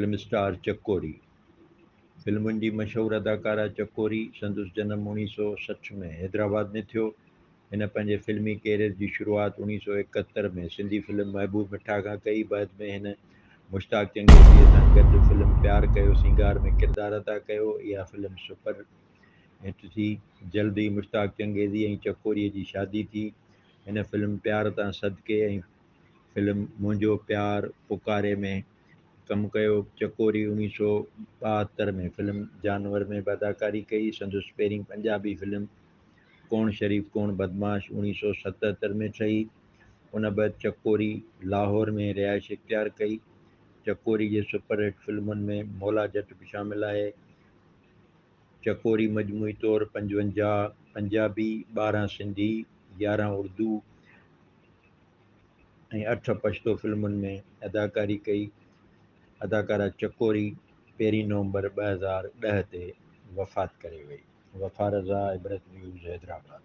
Film star चकोरी। फिल्मुनि जी मशहूरु अदाकारा चकोरी संदसि जनमु 1960 में हैदराबाद में थियो। हिन पंहिंजे फिल्मी कैरियर जी शुरूआति 1971 में सिंधी फिल्म महबूब मिठा खां कई। बाद में हिन मुश्ताक चंगेज़ीअ सां गॾु फिल्म प्यार कयो सिंगार में किरदारु अदा कयो। इहा फिल्म सुपर हिट थी। जल्द ई मुश्ताक चंगेज़ी ऐं चकोरीअ जी शादी थी। हिन फिल्म प्यार तां सदके ऐं फिल्म मुंहिंजो प्यार पुकारे में कमु कयो। चकोरी 1972 में फिल्म जानवर में बि अदाकारी कई। संदसि पहिरीं पंजाबी फिल्म कौन शरीफ़ कौन बदमाश 1977 में ठही। उन बैदि चकोरी लाहौर में रिहाइश इख़्तियार कई। चकोरी जे सुपरहिट फिल्मुनि में मौला जट बि शामिलु आहे। चकोरी मजमूई तौरु 55 पंजाबी, 12 सिंधी, 11 उर्दू ऐं 8 पश्तो फिल्मुनि में अदाकारी कई। अदाकारा चकोरी 1 नवंबर 2010 ते वफ़ात करे वई। वफ़ा रज़ा, इबरत न्यूज़, हैदराबाद।